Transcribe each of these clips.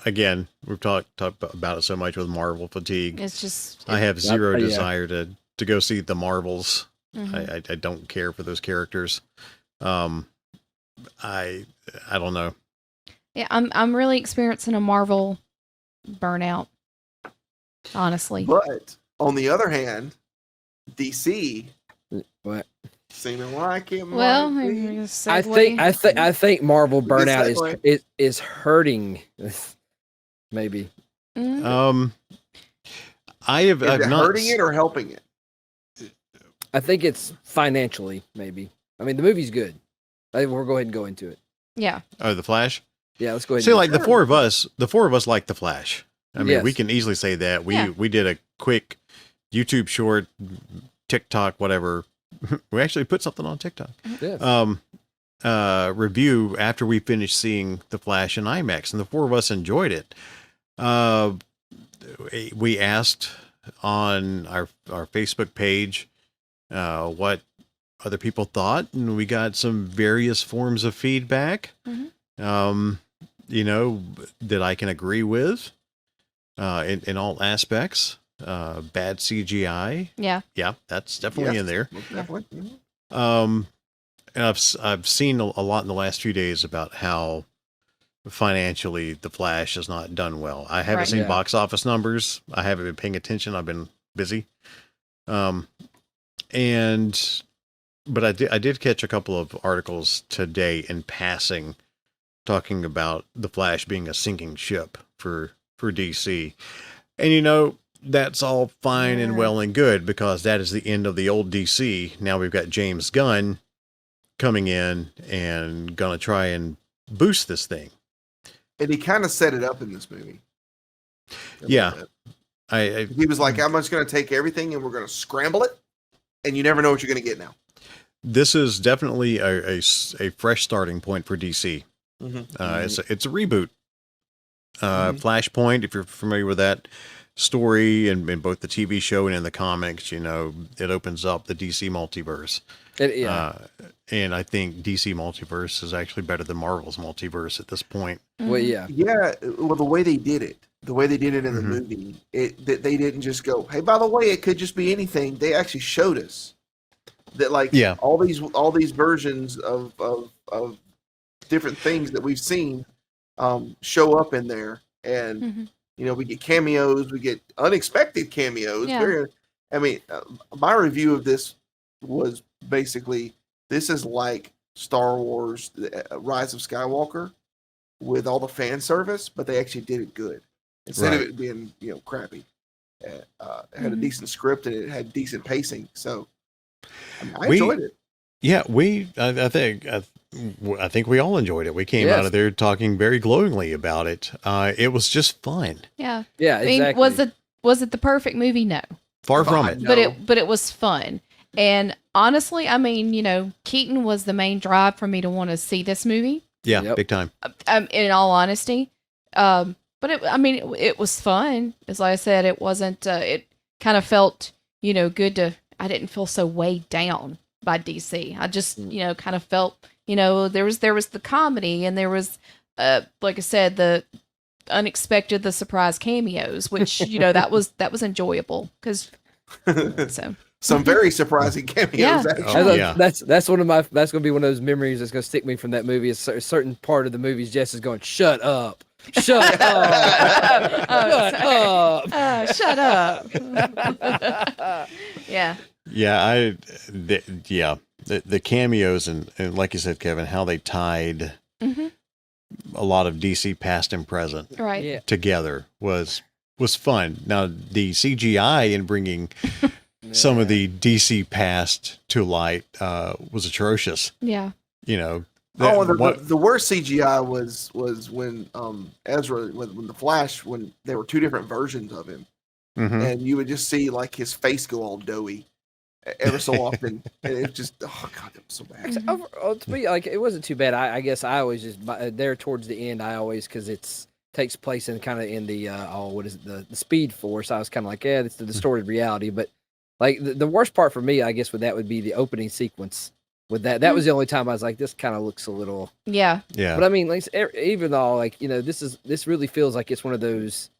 Again, we've talked about it so much with Marvel fatigue. It's just I have zero Yeah. desire to go see the Marvels. Mhm. I don't care for those characters. I don't know. Yeah, I'm really experiencing a Marvel burnout, honestly. But on the other hand, DC What? seeming like it Well, might be. I think Marvel Good burnout segue. is hurting. Maybe. Mhm. I've Is it not hurting it or helping it? I think it's financially. Maybe. I mean, the movie's good. I think we'll go ahead and go into it. Yeah. Oh, the Flash. Yeah, let's go ahead. See, and like the four of us like the Flash. I mean, we Yes. can easily say that. We Yeah. we did a quick YouTube short, TikTok, whatever. We actually put something on TikTok. Yes. Review after we finished seeing the Flash in IMAX, and the four of us enjoyed it. We asked on our Facebook page what other people thought, and we got some various forms of feedback. That I can agree with in all aspects. Bad CGI. Yeah. That's definitely Yes, in there. most definitely. And I've seen a lot in the last few days about how financially the Flash has not done well. I haven't Right. seen Yeah. box office numbers. I haven't been paying attention. I've been busy. But I did catch a couple of articles today in passing talking about the Flash being a sinking ship for DC. And that's all fine and well and good because that is the end of the old DC. Now we've got James Gunn coming in and gonna try and boost this thing. And he kind of set it up in this movie. Yeah. He was like, I'm just going to take everything and we're going to scramble it. And you never know what you're going to get now. This is definitely a fresh starting point for DC. Mm-hmm. It's a reboot. Mhm. Flashpoint, if you're familiar with that story and in both the TV show and in the comics, it opens up the DC multiverse. And I think DC multiverse is actually better than Marvel's multiverse at this point. Well, yeah. Yeah. Well, the way they did it in the movie, that they didn't just go, hey, by the way, it could just be anything. They actually showed us that, like, all these versions of different things that we've seen show up in there, and we get cameos, we get unexpected cameos. Yeah. My review of this was basically, this is like Star Wars: Rise of Skywalker with all the fan service, but they actually did it good instead of it being crappy. It had a decent script and it had decent pacing, so I enjoyed it. Yeah, I think we all enjoyed it. We came out of there talking very glowingly about it. It was just fun. Yeah. Yeah, I mean, exactly. was it the perfect movie? No. Far from it. No. But it was fun. And honestly, I mean, Keaton was the main drive for me to want to see this movie. Yeah, Yep. big time. In all honesty. But it was fun. As I said, it wasn't, it kind of felt, good I didn't feel so weighed down by DC. I just, kind of felt, there was the comedy and there was, like I said, the unexpected, the surprise cameos, which, that was enjoyable because, so. Some very surprising cameos. Yeah. Actually. That's one of my. That's gonna be one of those memories that's gonna stick me from that movie. Is a certain part of the movies, Jess is going, "Shut up, shut up, Shut up." Yeah. Yeah, the cameos and like you said, Kevin, how they tied a lot of DC past and present Right. together was fun. Now the CGI in bringing some of the DC past to light was atrocious. Yeah. The worst CGI was when Ezra, when the Flash, when there were two different versions of him, and you would just see like his face go all doughy ever so often, and it's just, oh god, that was so bad. Overall, to me, like, it wasn't too bad. I guess I always just there towards the end. I always, because it's takes place in kind of in the what is it, the Speed Force. I was kind of like, it's the distorted reality. But like the worst part for me, I guess, with that would be the opening sequence with that. That was the only time I was like, this kind of looks a little. Yeah. Yeah. But I mean, like, even though, like, this really feels like it's one of those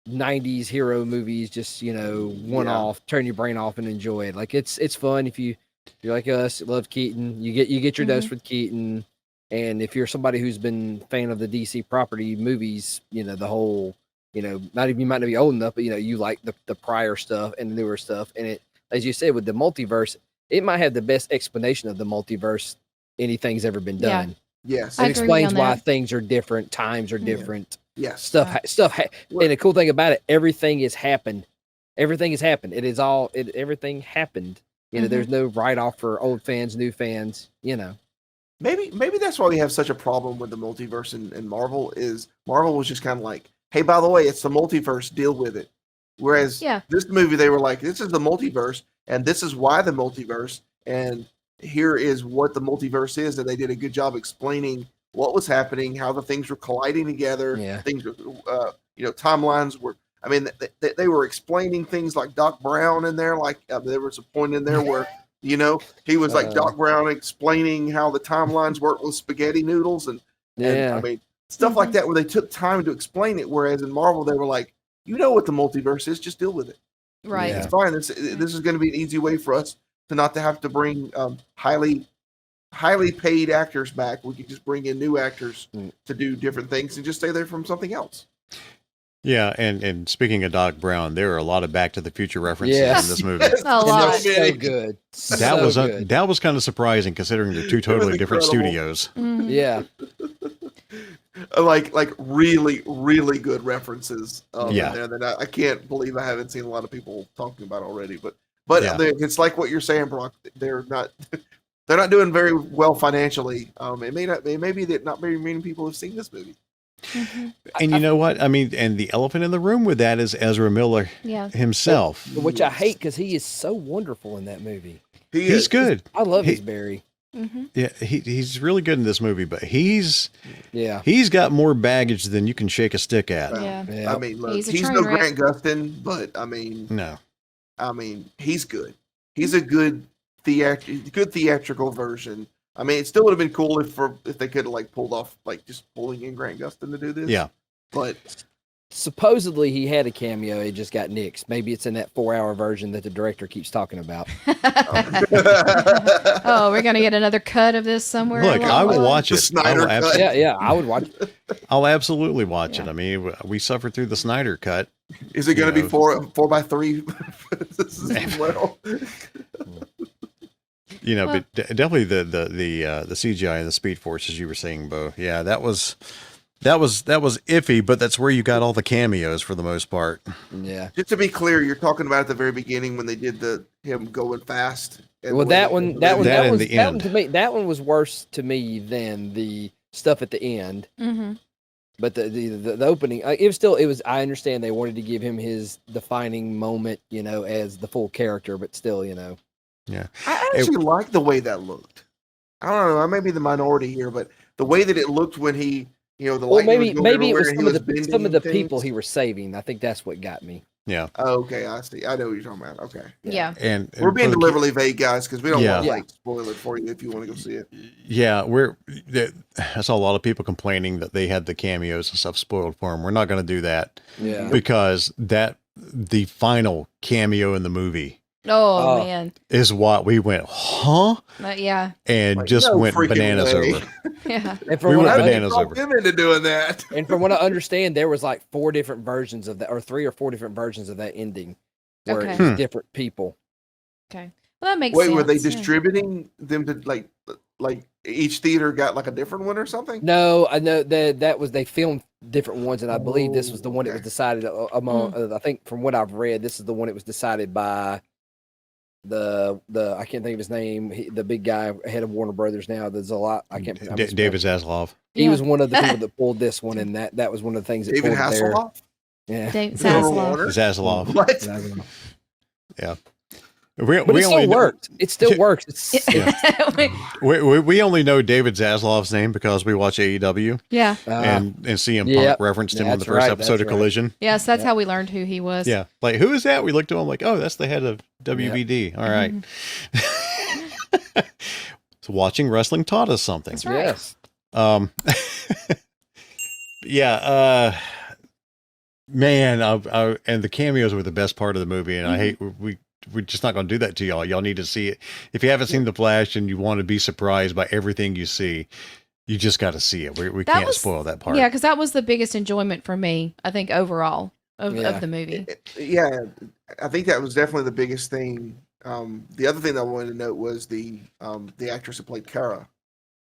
90s hero movies, just, one off, turn your brain off and enjoy it. Like, it's fun if you're like us, love Keaton. You get your dose with Keaton. And if you're somebody who's been a fan of the DC property movies, the whole, you might not be old enough, but you like the prior stuff and the newer stuff. And it, as you said, with the multiverse, it might have the best explanation of the multiverse anything's ever been done. Yes. It explains why things are different, times are different. Yes. And the cool thing about it, everything has happened. Everything has happened. Everything happened. There's no write-off for old fans, new fans, Maybe that's why we have such a problem with the multiverse and Marvel is Marvel was just kind of like, hey, by the way, it's the multiverse, deal with it. Whereas this movie, they were like, this is the multiverse, and this is why the multiverse, and here is what the multiverse is, and they did a good job explaining what was happening, how the things were colliding together, things, timelines were. I mean, they were explaining things like Doc Brown in there, like there was a point in there where. He was like Doc Brown explaining how the timelines work with spaghetti noodles and I mean stuff like that where they took time to explain it. Whereas in Marvel, they were like, what the multiverse is, just deal with it. Right. It's fine. This is going to be an easy way for us to not to have to bring highly paid actors back. We could just bring in new actors to do different things and just stay there from something else. Yeah, and speaking of Doc Brown, there are a lot of Back to the Future references in this movie. A lot. So good. That was kind of surprising considering they're two totally different studios. Mm-hmm. Yeah. Like really, really good references in there that I can't believe I haven't seen a lot of people talking about already. But it's like what you're saying, Brock. They're not doing very well financially. It may be that not very many people have seen this movie. Mm-hmm. And you know what? I mean, and the elephant in the room with that is Ezra Miller himself. Which I hate because he is so wonderful in that movie. He's good. I love his Barry. Mm-hmm. Yeah, he's really good in this movie, but he's got more baggage than you can shake a stick at. I mean, look, he's no Grant Gustin, but I mean, he's good. He's a good theatrical version. I mean, it still would have been cool if they could have pulled off just pulling in Grant Gustin to do this. Yeah, but supposedly he had a cameo. It just got nixed. Maybe it's in that 4-hour version that the director keeps talking about. Oh, we're gonna get another cut of this somewhere. Look, I will watch it. The Snyder cut. Yeah, I would watch it. I'll absolutely watch it. I mean, we suffered through the Snyder cut. Is it going to be 4x3 as well? But definitely the CGI and the Speed Force, as you were saying, Bo. Yeah, that was iffy, but that's where you got all the cameos for the most part. Yeah. Just to be clear, you're talking about at the very beginning when they did him going fast. Well, that one that one was worse to me than the stuff at the end. Mm-hmm. But the opening, I understand they wanted to give him his defining moment, as the full character, but still, Yeah, I actually like the way that looked. I don't know. I may be the minority here, but the way that it looked when he, maybe it was some of the people he was saving. I think that's what got me. Yeah. Oh, okay, I see. I know what you're talking about. Okay. Yeah. And we're being deliberately vague, guys, because we don't want to spoil it for you if you want to go see it. Yeah, I saw a lot of people complaining that they had the cameos and stuff spoiled for them. We're not going to do that. Yeah. Because the final cameo in the movie. Oh man, is what we went, huh? Yeah, and just went bananas over. Yeah, and we went bananas over. Him into doing that. And from what I understand, there was 4 different versions of that, or 3 or 4 different versions of that ending, where it was different people. Okay, well that makes sense. Wait, were they distributing them to like each theater got a different one or something? No, I know that was they filmed different ones, and I believe this was the one that was decided among. I think from what I've read, this is the one that was decided by. The I can't think of his name. The big guy head of Warner Brothers now. There's a lot. I can't. David Zaslav. He was one of the people that pulled this one, and that was one of the things that David pulled Hasselhoff. Yeah, David Zaslav. Zaslav. What? Yeah. But it still worked. It still works. We only know David Zaslav's name because we watch AEW. Yeah. And CM Punk referenced him on the first episode of Collision. Yes, that's how we learned who he was. Yeah. Like, who is that? We looked at him like, oh, that's the head of WBD. All right. So watching wrestling taught us something. That's right. Yes. Yeah. Man, and the cameos were the best part of the movie, and I hate we're just not going to do that to y'all. Y'all need to see it. If you haven't seen The Flash and you want to be surprised by everything you see, you just got to see it. We can't spoil that part. Yeah, because that was the biggest enjoyment for me, I think, overall of the movie. Yeah, I think that was definitely the biggest thing. The other thing that I wanted to note was the actress who played Kara.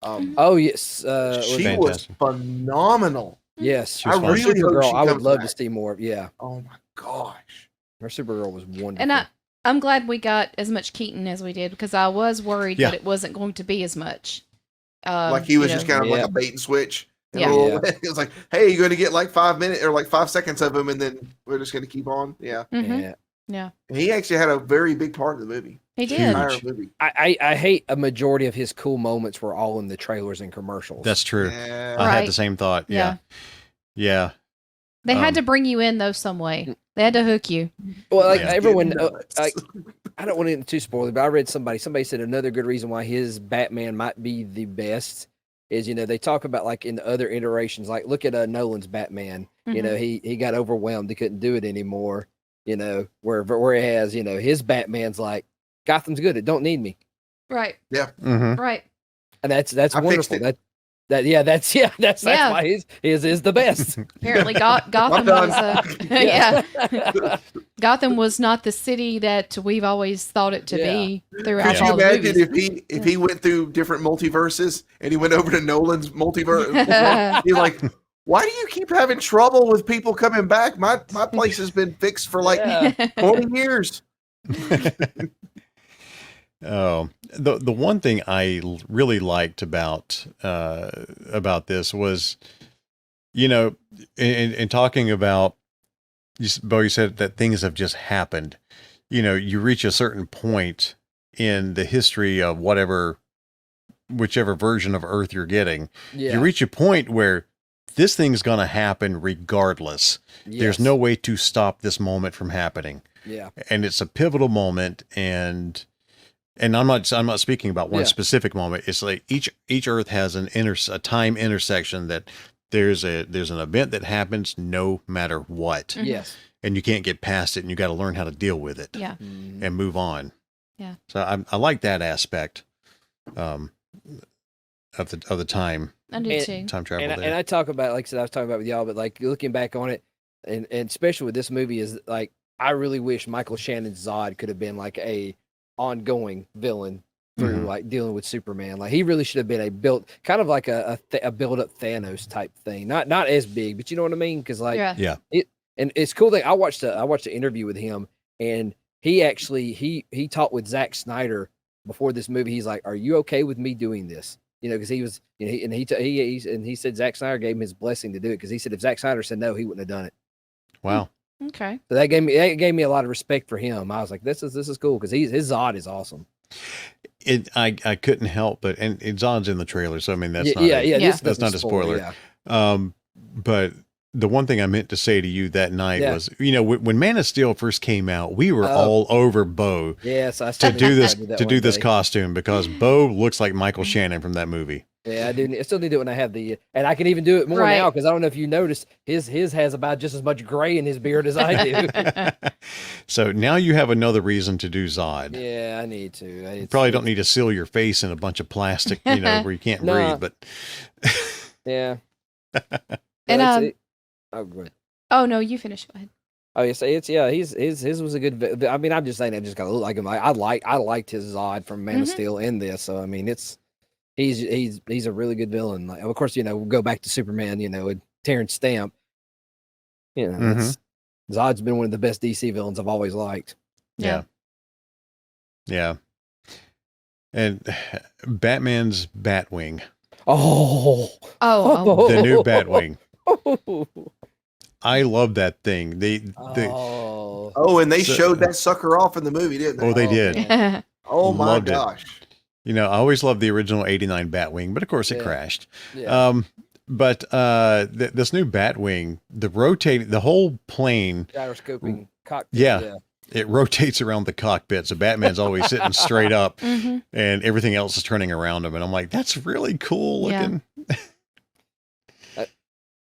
Oh yes, she was phenomenal. Yes, I really hope Supergirl. she I would comes love back. to see more. Yeah. Oh my gosh, her Supergirl was wonderful. And I'm glad we got as much Keaton as we did, because I was worried that it wasn't going to be as much. Like he was just kind of like a bait and switch. And it was like, hey, you're going to get like 5 minutes or like 5 seconds of him, and then we're just going to keep on. Yeah. Mm-hmm. Yeah. And he actually had a very big part in the movie. He did. The entire movie. I hate a majority of his cool moments were all in the trailers and commercials. That's true. Yeah. I had the same thought. Yeah. They had to bring you in though some way. They had to hook you. Well, like everyone, I don't want to get too spoiler, but I read somebody said another good reason why his Batman might be the best is, they talk about like in the other iterations, like look at Nolan's Batman. Mm-hmm. He got overwhelmed, he couldn't do it anymore. Whereas his Batman's like, Gotham's good, it don't need me. Right. Yeah. Mm-hmm. Right. And that's wonderful. That's why his is the best. Apparently, Gotham was Gotham was not the city that we've always thought it to be throughout all the movies. Could you imagine if he went through different multiverses and he went over to Nolan's multiverse? He's like, why do you keep having trouble with people coming back? My place has been fixed for like 20 years. Oh, the one thing I really liked about this was, in talking about, Bo, you said that things have just happened. You reach a certain point in the history of whichever version of Earth you're getting. Yeah. You reach a point where this thing's going to happen regardless. Yes. There's no way to stop this moment from happening. Yeah, and it's a pivotal moment, and I'm not speaking about one specific moment. It's like each Earth has a time intersection that there's an event that happens no matter what. Mm-hmm. Yes. And you can't get past it, and you got to learn how to deal with it. Yeah. And move on. Yeah. So I like that aspect of the time. I do too. Time travel. And I talk about, like I said, I was talking about with y'all, but like looking back on it, and especially with this movie, is like I really wish Michael Shannon's Zod could have been like a ongoing villain through like dealing with Superman. Like he really should have been a built kind of like a build up Thanos type thing. Not as big, but you know what I mean? Because like and it's cool that I watched an interview with him, and he actually he talked with Zack Snyder before this movie. He's like, "Are you okay with me doing this?" Because he was, he said Zack Snyder gave him his blessing to do it, because he said if Zack Snyder said no, he wouldn't have done it. Wow. Okay. So that gave me a lot of respect for him. I was like, this is cool, because his Zod is awesome. I couldn't help but, and Zod's in the trailer, so I mean that's that's not a spoiler. But the one thing I meant to say to you that night was, when Man of Steel first came out, we were all over Bo to do this costume, because Bo looks like Michael Shannon from that movie. Yeah, I do. I still need to do it when I have and I can even do it more now, because I don't know if you noticed, his has about just as much gray in his beard as I do. So now you have another reason to do Zod. Yeah, I need to. You probably don't need to seal your face in a bunch of plastic, where you can't breathe, but yeah. And oh, go ahead. Oh no, you finish. Go ahead. Oh, his was a good. I mean, I'm just saying, I just gotta look like him. I liked his Zod from Man of Steel in this. So I mean, he's a really good villain. Like, of course, we'll go back to Superman. With Terrence Stamp. Zod's been one of the best DC villains I've always liked. Yeah. And Batman's Batwing. Oh. The new Batwing. I love that thing. And they showed that sucker off in the movie, didn't they? Oh, they did. Oh my gosh. I always loved the original '89 Batwing, but of course it crashed. Yeah. But this new Batwing, the whole plane, gyroscoping cockpit. Yeah. it rotates around the cockpit, so Batman's always sitting straight up, and everything else is turning around him. And I'm like, that's really cool looking.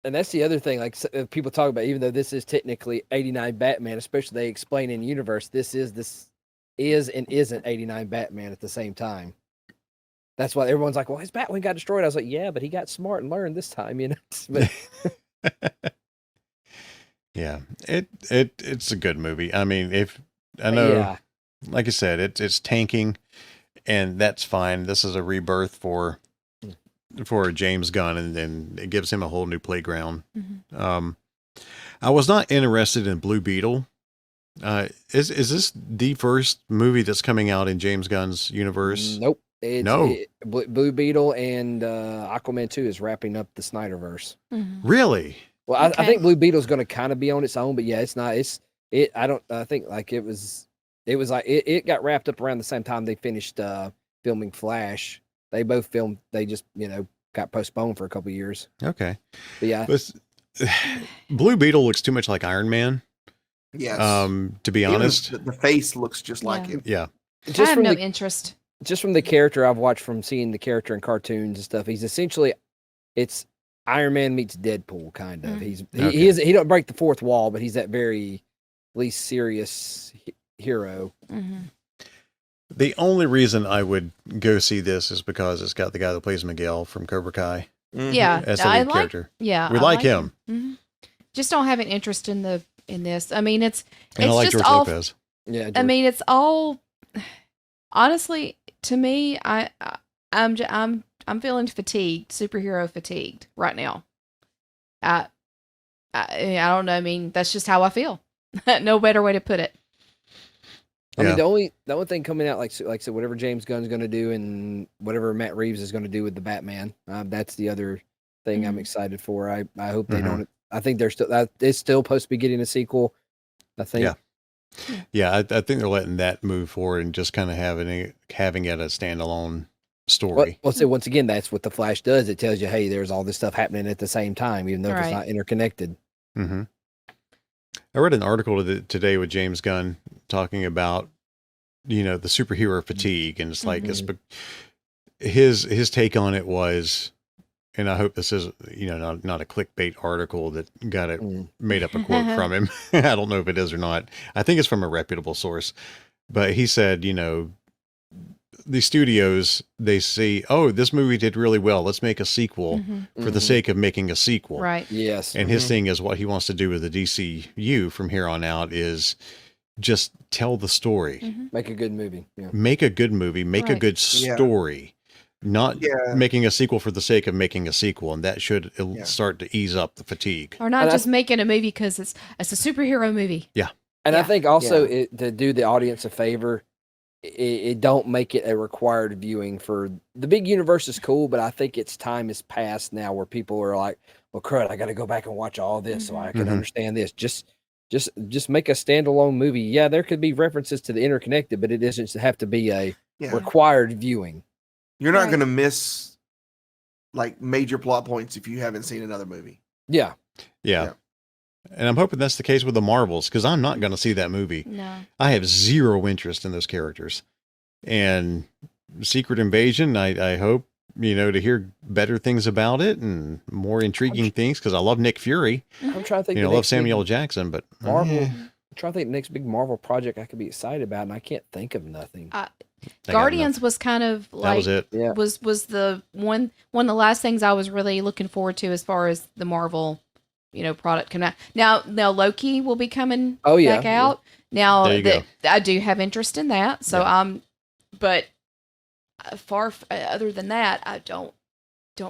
And that's the other thing, like people talk about, even though this is technically 89 Batman, especially they explain in universe, this is and isn't 89 Batman at the same time. That's why everyone's like, well, his Batwing got destroyed. I was like, yeah, but he got smart and learned this time, you know. But, yeah, it's a good movie. I mean, if I know, like I said, it's tanking, and that's fine. This is a rebirth for James Gunn, and then it gives him a whole new playground. I was not interested in Blue Beetle. Is this the first movie that's coming out in James Gunn's universe? Nope. Blue Beetle and Aquaman 2 is wrapping up the Snyderverse. Really? Well, I think Blue Beetle's going to kind of be on its own, but yeah, it's not. I think like it was like it got wrapped up around the same time they finished filming Flash. They both filmed. They just got postponed for a couple of years. Okay. But yeah, Blue Beetle looks too much like Iron Man. Yes. To be honest, the face looks just like him. Yeah. I have no interest. Just from the character I've watched, from seeing the character in cartoons and stuff, he's essentially, it's Iron Man meets Deadpool, kind of. He don't break the fourth wall, but he's that very least serious hero. The only reason I would go see this is because it's got the guy that plays Miguel from Cobra Kai. Yeah, as the lead character. Yeah, we like him. Just don't have an interest in this. I mean, it's I like just George all. Lopez. Yeah, I mean, it's all. Honestly, to me, I'm feeling fatigued, superhero fatigued right now. I don't know. I mean, that's just how I feel. No better way to put it. I mean, the only thing coming out, like I said, whatever James Gunn's going to do and whatever Matt Reeves is going to do with the Batman, that's the other thing I'm excited for. I hope they don't. I think they're still. It's still supposed to be getting a sequel. I think. Yeah. I think they're letting that move forward and just kind of having it a standalone story. Well, so once again, that's what the Flash does. It tells you, hey, there's all this stuff happening at the same time, even though it's not interconnected. I read an article today with James Gunn talking about, the superhero fatigue, and it's like his take on it was, and I hope this is not a clickbait article that got it made up a quote from him. I don't know if it is or not. I think it's from a reputable source, but he said, the studios, they see, oh, this movie did really well, let's make a sequel for the sake of making a sequel. Right. Yes. And his thing is what he wants to do with the DCU from here on out is just tell the story. Make a good movie. Yeah. Make a good movie. Make a good story. Not making a sequel for the sake of making a sequel. And that should start to ease up the fatigue. Or not just making a movie because it's a superhero movie. Yeah. And I think also to do the audience a favor, it don't make it a required viewing for the big universe is cool, but I think its time is past now where people are like, well, crud, I got to go back and watch all this so I can understand this. Just make a standalone movie. Yeah, there could be references to the interconnected, but it doesn't have to be a required viewing. You're not going to miss like major plot points if you haven't seen another movie. Yeah. And I'm hoping that's the case with the Marvels, because I'm not going to see that movie. No. I have zero interest in those characters. And Secret Invasion, I hope, to hear better things about it and more intriguing things, because I love Nick Fury. I'm trying to think. I love Samuel Jackson, but Marvel. I'm trying to think the next big Marvel project I could be excited about, and I can't think of nothing. Guardians was kind of like, that was it. Yeah. Was the one of the last things I was really looking forward to as far as the Marvel product coming out. Now Loki will be coming back out. Now that I do have interest in that. So but other than that, I don't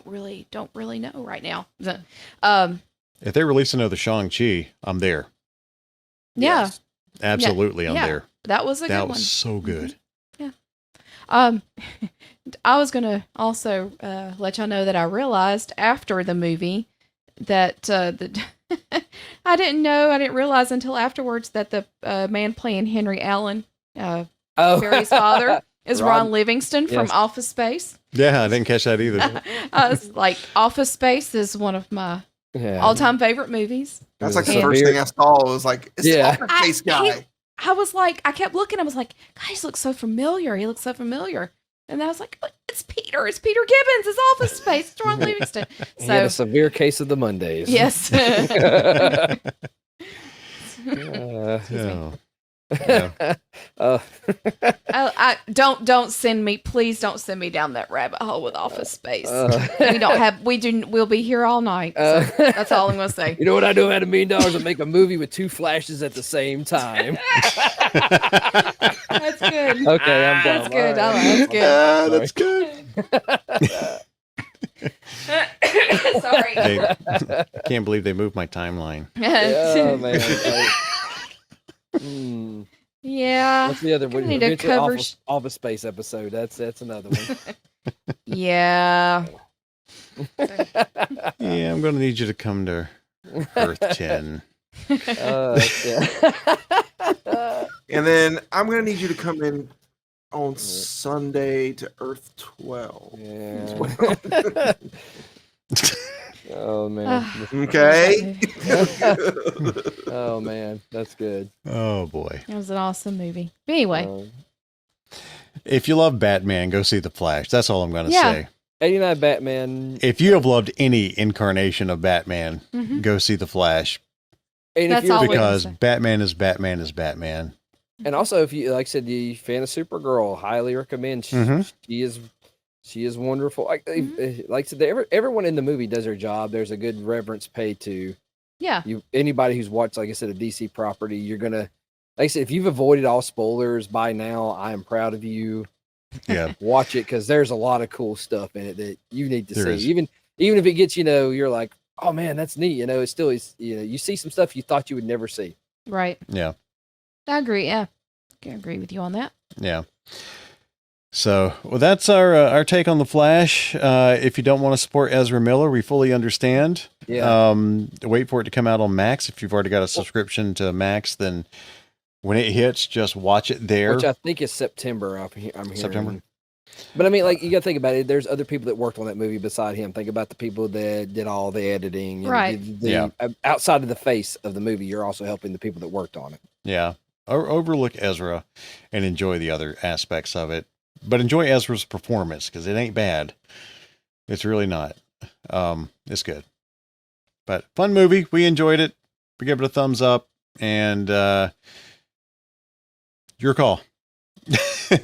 really know right now. If they release another Shang-Chi, I'm there. Yeah. Yes. Absolutely, I'm there. That was a good one. That was so good. Yeah. I was gonna also let y'all know that I realized after the movie that I didn't realize until afterwards that the man playing Henry Allen, Barry's father, is Ron Livingston from Office Space. Yeah, I didn't catch that either. I was like, Office Space is one of my all-time favorite movies. That's like the first thing I saw. It was like, it's the Office Space guy. I was like, I kept looking. I was like, guys, looks so familiar. He looks so familiar. And I was like, oh, it's Peter. It's Peter Gibbons. It's Office Space. It's Ron Livingston. He had a severe case of the Mondays. Yes. Yeah. Don't send me. Please don't send me down that rabbit hole with Office Space. We'll be here all night. So that's all I'm gonna say. You know what I do? I had $1 million and make a movie with 2 Flashes at the same time. That's good. Okay, I'm done. That's good. Right. That's good. Sorry. Hey, can't believe they moved my timeline. Oh man. Yeah. What's the other one? Need to cover Office Space episode. That's another one. Yeah. Yeah, I'm going to need you to come to Earth 10. Yeah. And then I'm going to need you to come in on Sunday to Earth 12. Yeah. Oh man. Okay. Oh man, that's good. Oh boy. It was an awesome movie. But anyway. If you love Batman, go see The Flash. That's all I'm going to say. 89 Batman. If you have loved any incarnation of Batman, go see The Flash. And That's all because Batman is Batman is Batman. And also, if you, like I said, you fan of Supergirl, highly recommend. She is wonderful. Like I said, everyone in the movie does their job. There's a good reverence paid to. Yeah. Anybody who's watched, like I said, a DC property, you're gonna, like I said, if you've avoided all spoilers by now, I am proud of you. Yeah. Watch it because there's a lot of cool stuff in it that you need to see. Is. Even if it gets, you're like, oh man, that's neat. It still is. You see some stuff you thought you would never see. Right. Yeah. I agree. Yeah. I can agree with you on that. Yeah. So, well, that's our take on The Flash. If you don't want to support Ezra Miller, we fully understand. Yeah. Wait for it to come out on Max. If you've already got a subscription to Max, then when it hits, just watch it there. Which I think is September. I'm hearing. September. But I mean, like, you got to think about it. There's other people that worked on that movie beside him. Think about the people that did all the editing. And Right. Outside of the face of the movie, you're also helping the people that worked on it. Yeah. Overlook Ezra and enjoy the other aspects of it. But enjoy Ezra's performance because it ain't bad. It's really not. It's good. But fun movie. We enjoyed it. We give it a thumbs up. And your call.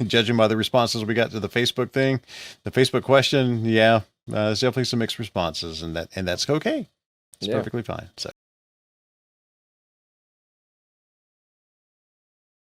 Judging by the responses we got to the Facebook thing, the Facebook question, there's definitely some mixed responses, and that's okay. It's perfectly fine. So.